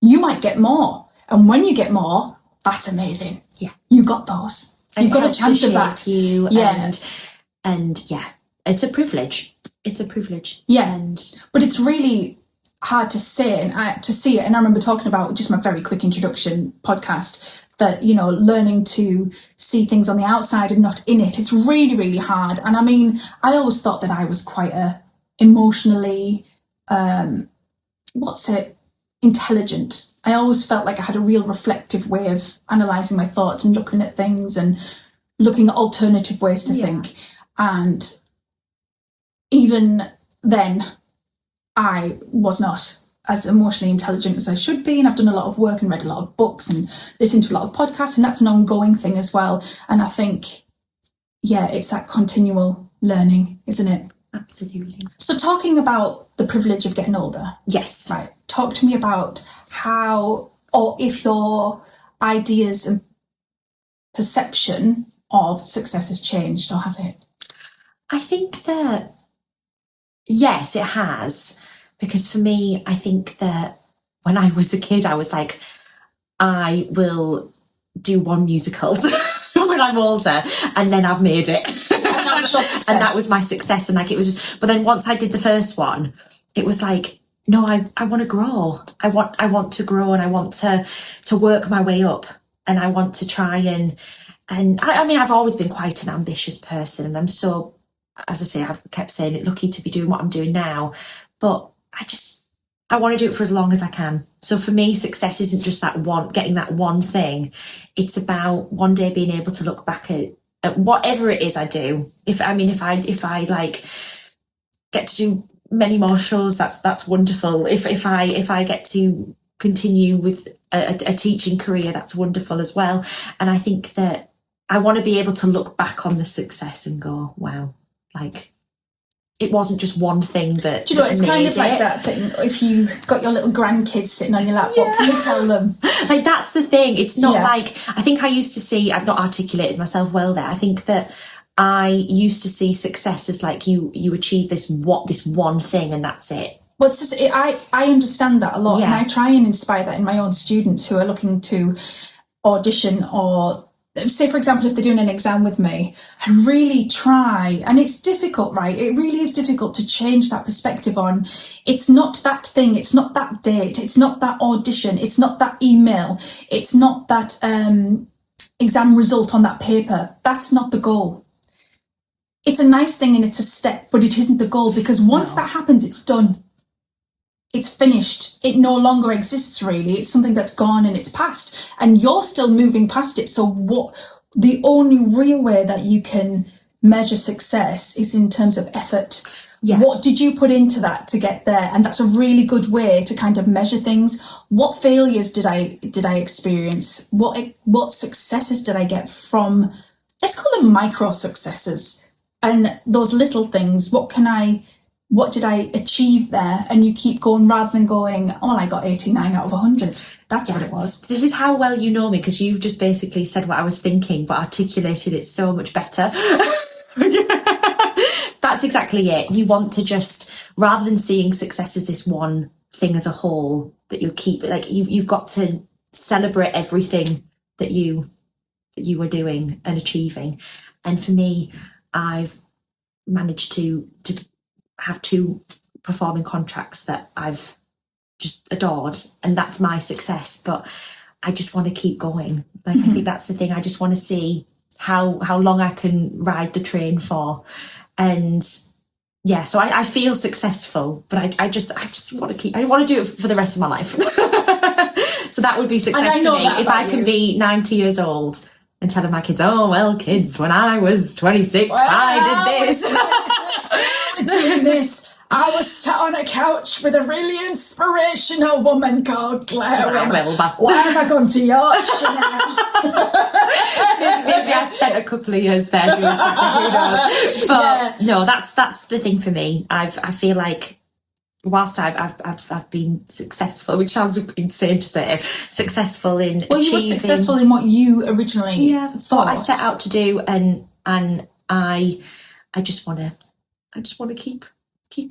You might get more. And when you get more, that's amazing. Yeah. You got those. You've got a chance of that. You, and yeah, it's a privilege. It's a privilege. Yeah. But it's really hard to say and to see it. And I remember talking about just my very quick introduction podcast, that, you know, learning to see things on the outside and not in it. It's really, really hard. And I mean, I always thought that I was quite a emotionally, intelligent. I always felt like I had a real reflective way of analysing my thoughts and looking at things and looking at alternative ways to think. And even then, I was not as emotionally intelligent as I should be, and I've done a lot of work and read a lot of books and listened to a lot of podcasts, and that's an ongoing thing as well. And I think, yeah, it's that continual learning, isn't it? Absolutely. So talking about the privilege of getting older. Yes. Right. Talk to me about how, or if your ideas and perception of success has changed, or has it? I think that, yes, it has. Because for me, I think that when I was a kid, I was like, I will do one musical when I'm older, and then I've made it. And that was my success. And like, it was just, but then once I did the first one, it was like, no, I want to grow. I want to grow, and I want to work my way up, and I want to try and I mean, I've always been quite an ambitious person, and I'm so, as I say, I've kept saying it, lucky to be doing what I'm doing now, but I want to do it for as long as I can. So for me, success isn't just that one, getting that one thing. It's about one day being able to look back at whatever it is I do. If I like get to do many more shows, that's wonderful. If I get to continue with a teaching career, that's wonderful as well. And I think that I want to be able to look back on the success and go, wow, like, it wasn't just one thing that. Do you know, it's kind of like that thing. If you got your little grandkids sitting on your lap, what can you tell them? Like, that's the thing. It's not like, I think I used to see, I've not articulated myself well there. I think that I used to see success as like you achieve this one thing and that's it. Well, it's just, I understand that a lot, and I try and inspire that in my own students who are looking to audition, or say, for example, if they're doing an exam with me, I really try, and it's difficult, right? It really is difficult to change that perspective on, it's not that thing, it's not that date, it's not that audition, it's not that email, it's not that exam result on that paper. That's not the goal. It's a nice thing and it's a step, but it isn't the goal, because once that happens, it's done. It's finished. It no longer exists, really. It's something that's gone and it's past, and you're still moving past it. So the only real way that you can measure success is in terms of effort. Yeah. What did you put into that to get there? And that's a really good way to kind of measure things. What failures did I experience? What successes did I get from, let's call them micro successes, and those little things? What did I achieve there? And you keep going, rather than going, oh, I got 89 out of 100. That's what it was. This is how well you know me, because you've just basically said what I was thinking, but articulated it so much better. That's exactly it. You want to just, rather than seeing success as this one thing as a whole, that you'll keep, like, you've got to celebrate everything that you were doing and achieving. And for me, I've managed to have 2 performing contracts that I've just adored, and that's my success. But I just want to keep going. Like, I think that's the thing. I just want to see how long I can ride the train for. And yeah, so I feel successful, but I just want to I want to do it for the rest of my life. So that would be success to me. If I can be 90 years old and telling my kids, oh, well, kids, when I was 26, I did this. Doing this. I was sat on a couch with a really inspirational woman called Claire. Why have I gone to Yorkshire now? Maybe I spent a couple of years there doing something, who knows? But no, that's the thing for me. I feel like whilst I've been successful, which sounds insane to say, successful in you were successful in what you originally thought. I set out to do, and I just want to keep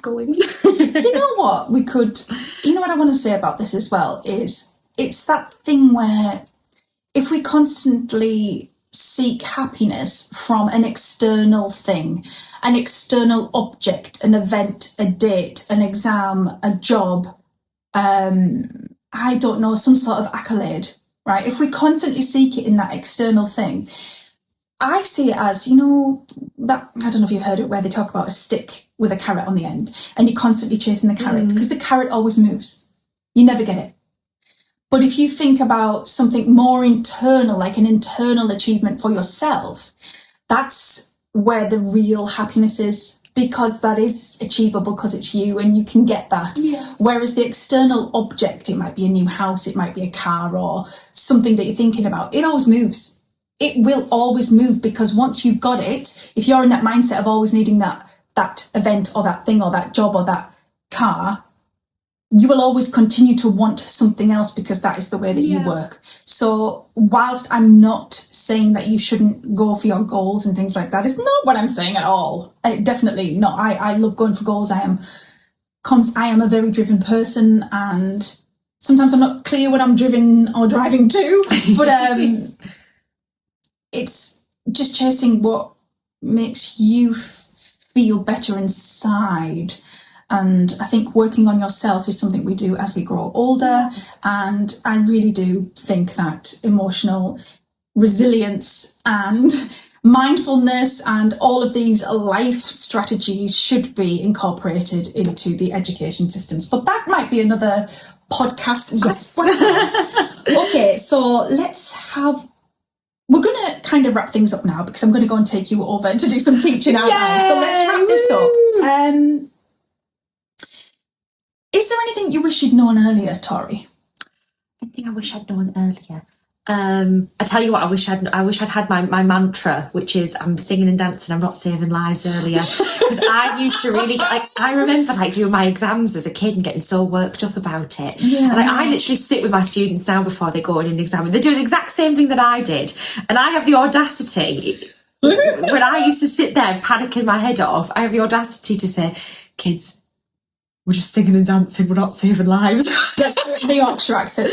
going. You know what we could, what I want to say about this as well is it's that thing where if we constantly seek happiness from an external thing, an external object, an event, a date, an exam, a job, I don't know, some sort of accolade, right? If we constantly seek it in that external thing, I see it as, that, I don't know if you've heard it, where they talk about a stick with a carrot on the end and you're constantly chasing the carrot because the carrot always moves. You never get it. But if you think about something more internal, like an internal achievement for yourself, that's where the real happiness is, because that is achievable because it's you and you can get that. Yeah. Whereas the external object, it might be a new house, it might be a car or something that you're thinking about, it always moves. It will always move because once you've got it, if you're in that mindset of always needing that event or that thing or that job or that car, you will always continue to want something else because that is the way that you work. So whilst I'm not saying that you shouldn't go for your goals and things like that, it's not what I'm saying at all. Definitely not. I love going for goals. I am a very driven person, and sometimes I'm not clear when I'm driven or driving to, but it's just chasing what makes you feel better inside. And I think working on yourself is something we do as we grow older. And I really do think that emotional resilience and mindfulness and all of these life strategies should be incorporated into the education systems. But that might be another podcast. Yes. Okay, so we're going to kind of wrap things up now because I'm going to go and take you over to do some teaching out there. So let's wrap this up. Is there anything you wish you'd known earlier, Tori? Anything I wish I'd known earlier? I tell you what, I wish I'd had my mantra, which is I'm singing and dancing, I'm not saving lives earlier. Because I used to really, I remember doing my exams as a kid and getting so worked up about it. Yeah. And I literally sit with my students now before they go in an exam and they do the exact same thing that I did. And I have the audacity, when I used to sit there panicking my head off, I have the audacity to say, kids, we're just singing and dancing, we're not saving lives. That's the Yorkshire accent.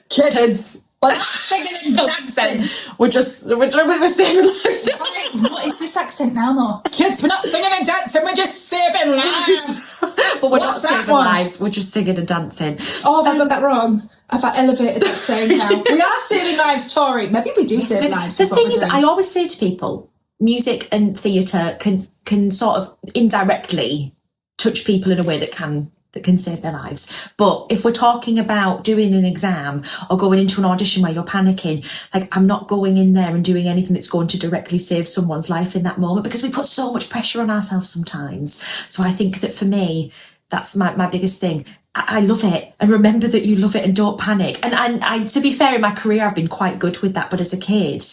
Kids. But singing and dancing, we're saving lives. What is this accent now, though? Kids, we're not singing and dancing, we're just saving lives. But we're not saving lives, we're just singing and dancing. Oh, have I got that wrong? Have I elevated that saying now? We are saving lives, Tori. Maybe we do save lives. The thing is, I always say to people, music and theatre can sort of indirectly touch people in a way that can save their lives. But if we're talking about doing an exam or going into an audition where you're panicking, I'm not going in there and doing anything that's going to directly save someone's life in that moment, because we put so much pressure on ourselves sometimes. So I think that for me, that's my biggest thing. I love it, and remember that you love it and don't panic. And I, to be fair, in my career, I've been quite good with that. But as a kid,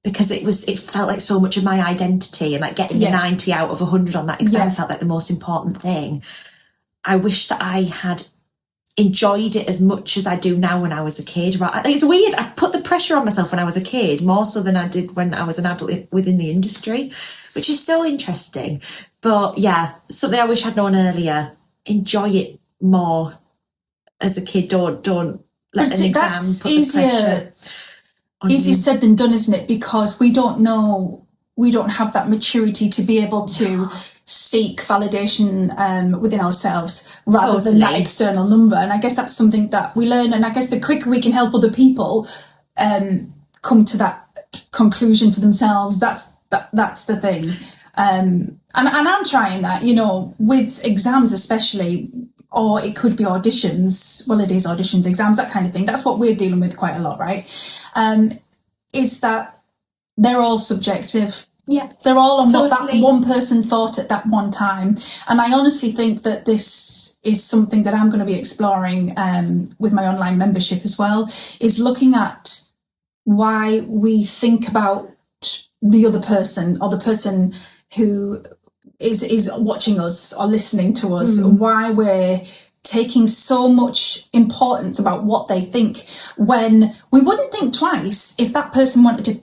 because it felt like so much of my identity, and getting a 90 out of 100 on that exam felt like the most important thing. I wish that I had enjoyed it as much as I do now when I was a kid. Right? It's weird. I put the pressure on myself when I was a kid more so than I did when I was an adult within the industry, which is so interesting. But yeah, something I wish I'd known earlier. Enjoy it more as a kid. Don't let an exam put the pressure on you. Easier said than done, isn't it? Because we don't have that maturity to be able to seek validation within ourselves rather than that external number. And I guess that's something that we learn. And I guess the quicker we can help other people come to that conclusion for themselves, that's the thing. And I'm trying that, with exams especially, or it could be auditions. Well, it is auditions, exams, that kind of thing. That's what we're dealing with quite a lot, right? Is that they're all subjective. Yeah, they're all on what that totally. one person thought at that one time. And I honestly think that this is something that I'm going to be exploring with my online membership as well, is looking at why we think about the other person, or the person who is watching us or listening to us, why we're taking so much importance about what they think, when we wouldn't think twice if that person wanted a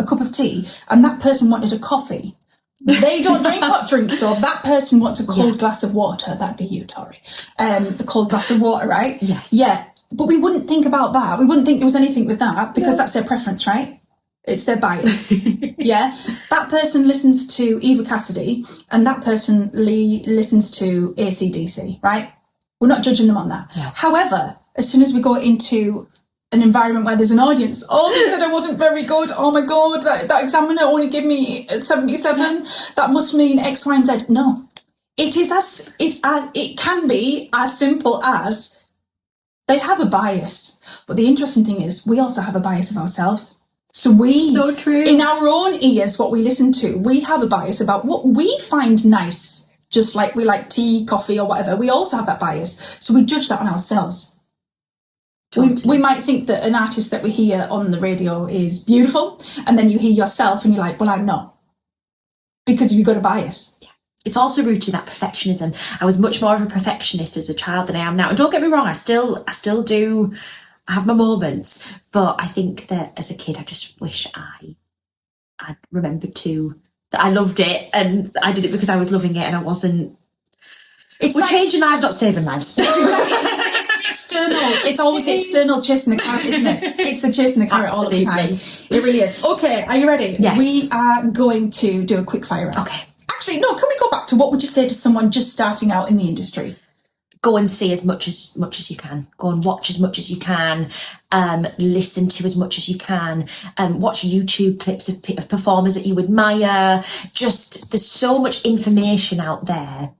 cup of tea, and that person wanted a coffee. They don't drink hot drinks though. That person wants a cold glass of water. That'd be you, Tori. A cold glass of water, right? Yes. Yeah. But we wouldn't think about that. We wouldn't think there was anything with that, because that's their preference, right? It's their bias. Yeah. That person listens to Eva Cassidy, and that person listens to AC/DC, right? We're not judging them on that. Yeah. However, as soon as we go into an environment where there's an audience, oh, they said I wasn't very good. Oh my God, that examiner only gave me 77. That must mean X, Y, and Z. No, it can be as simple as they have a bias. But the interesting thing is, we also have a bias of ourselves. So true. In our own ears, what we listen to, we have a bias about what we find nice. Just like we like tea, coffee, or whatever, we also have that bias. So we judge that on ourselves. Totally. We might think that an artist that we hear on the radio is beautiful, and then you hear yourself and you're like, well, I'm not. Because you've got a bias. Yeah. It's also rooted in that perfectionism. I was much more of a perfectionist as a child than I am now. And don't get me wrong, I still do have my moments. But I think that as a kid, I just wish I'd remembered that I loved it, and I did it because I was loving it, and I wasn't. We're changing lives, not saving lives. It's the external. It's always the external chasing the carrot, isn't it? It's the chasing the carrot all the time. It really is. Okay, are you ready? Yes. We are going to do a quick fire round. Okay. Actually, no. Can we go back to what would you say to someone just starting out in the industry? Go and see as much as you can. Go and watch as much as you can. Listen to as much as you can. Watch YouTube clips of performers that you admire. Just, there's so much information out there.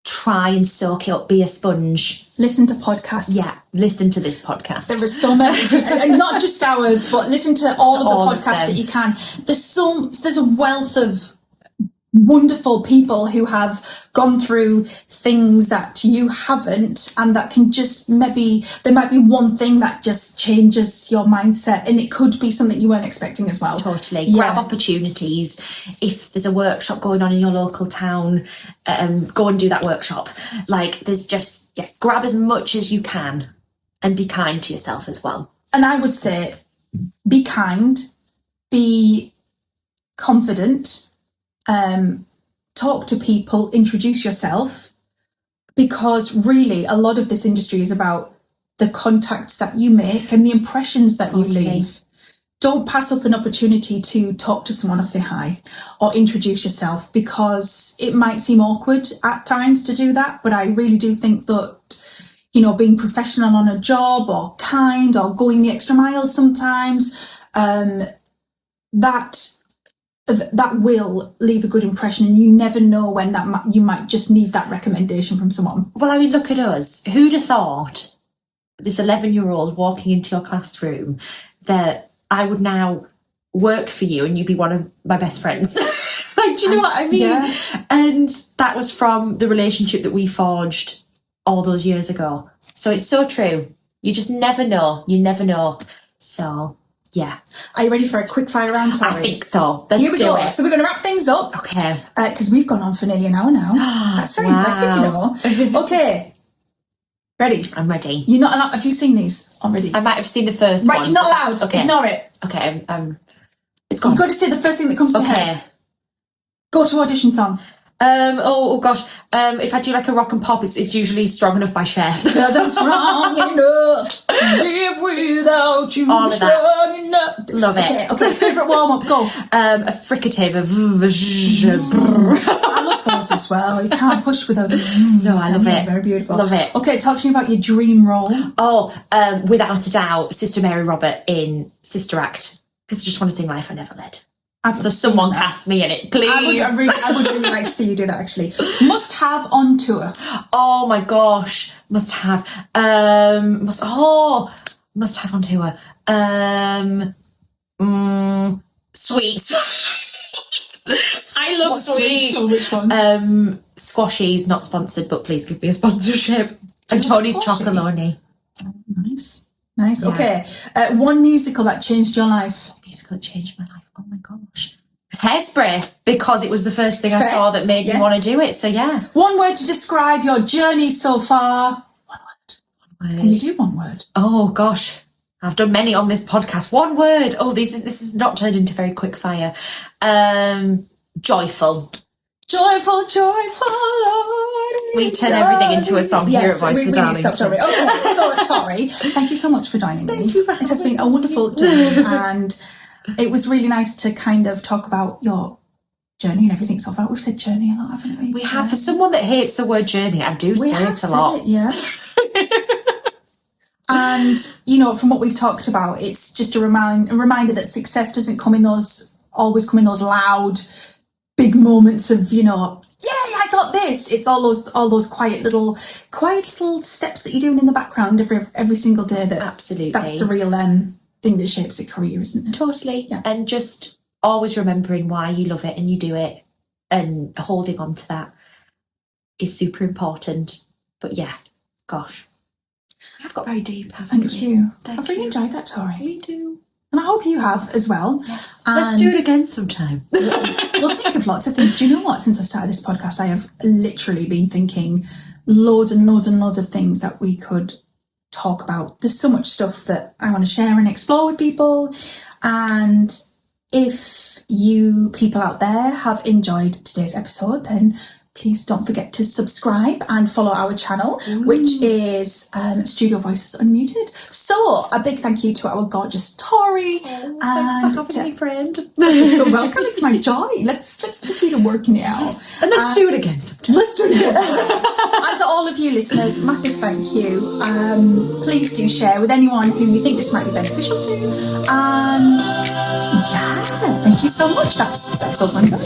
Try and soak it up. Be a sponge. Listen to podcasts. Yeah, listen to this podcast. There are so many, and not just ours, but listen to all of the podcasts that you can. There's a wealth of wonderful people who have gone through things that you haven't, and that can just there might be one thing that just changes your mindset, and it could be something you weren't expecting as well. Totally. Grab opportunities. If there's a workshop going on in your local town, go and do that workshop. Like, there's just, grab as much as you can, and be kind to yourself as well. And I would say, be kind, be confident, talk to people, introduce yourself, because really a lot of this industry is about the contacts that you make and the impressions that you leave. Don't pass up an opportunity to talk to someone or say hi or introduce yourself, because it might seem awkward at times to do that, but I really do think that, being professional on a job, or kind, or going the extra mile sometimes, that will leave a good impression, and you never know when you might just need that recommendation from someone. Well, I mean, look at us. Who'd have thought, this 11-year-old walking into your classroom, that I would now work for you and you'd be one of my best friends? Like, do you know what I mean? Yeah. And that was from the relationship that we forged all those years ago. So it's so true. You just never know. You never know. So... yeah. Are you ready for a quick fire round, Tori? I think so. Let's Here we go. do it. So we're going to wrap things up. Okay. Because we've gone on for nearly an hour now. That's very impressive, Okay. Ready? I'm ready. You're not allowed. Have you seen these already? I might have seen the first one. Right, you're not allowed. Okay. Ignore it. Okay. It's gone. You've got to say the first thing that comes to your head. Go to audition song. Oh gosh. If I do like a rock and pop, it's usually Strong Enough by Cher. Because I'm strong enough to live without you. All of that. Strong enough. Love it. Okay, favourite warm-up, go. A fricative. I love those as well. You can't push without it. No, I love it. Very beautiful. Love it. Okay, talk to me about your dream role. Oh, without a doubt, Sister Mary Robert in Sister Act. Because I just want to sing Life I Never Led. So someone cast me in it, please. I would really like to see you do that, actually. Must have on tour. Oh my gosh, must have. Must have on tour. Sweets. I love What sweets. or which ones? Squashies, not sponsored, but please give me a sponsorship. And Tony's Chocolonely. Nice. Nice. Yeah. Okay. One musical that changed your life. Musical that changed my life. Oh my gosh. Hairspray, because it was the first thing I saw that made me want to do it. So yeah. One word to describe your journey so far. One word. Can you do one word? Oh gosh. I've done many on this podcast. One word. Oh, this is not turned into very quick fire. Joyful. Joyful, joyful, Lord. We turn everything into a song here at Voice the Darling. Stop, sorry. Okay, so Tori, thank you so much for joining me. Thank you for It has been a wonderful day, and it was really nice to kind of talk about your journey and everything so far. We've said journey a lot, haven't we? We have. For someone that hates the word journey, I do say it a lot. Yeah. And, you know, from what we've talked about, it's just a reminder that success doesn't always come in those loud, big moments of, you know, yay, I got this. It's all those quiet little steps that you're doing in the background every single day. Absolutely. That's the real thing that shapes a career, isn't it? Totally. Yeah. And just always remembering why you love it and you do it, and holding on to that is super important. But yeah, gosh, I've got very deep. Thank you. Thank I've really you. enjoyed that, Tori. Me too. And I hope you have as well. Yes. And Let's do it again sometime. We'll think of lots of things. Do you know what? Since I've started this podcast, I have literally been thinking loads and loads and loads of things that we could talk about. There's so much stuff that I want to share and explore with people. And if you people out there have enjoyed today's episode, then please don't forget to subscribe and follow our channel, which is Studio Voices Unmuted. So a big thank you to our gorgeous Tori. Thanks for having me, friend. You're welcome. It's my joy. Let's take you to work now. Yes. And let's do it again sometime. Let's do it again. And to all of you listeners, massive thank you. Please do share with anyone who you think this might be beneficial to. And yeah, thank you so much. That's all I'm done.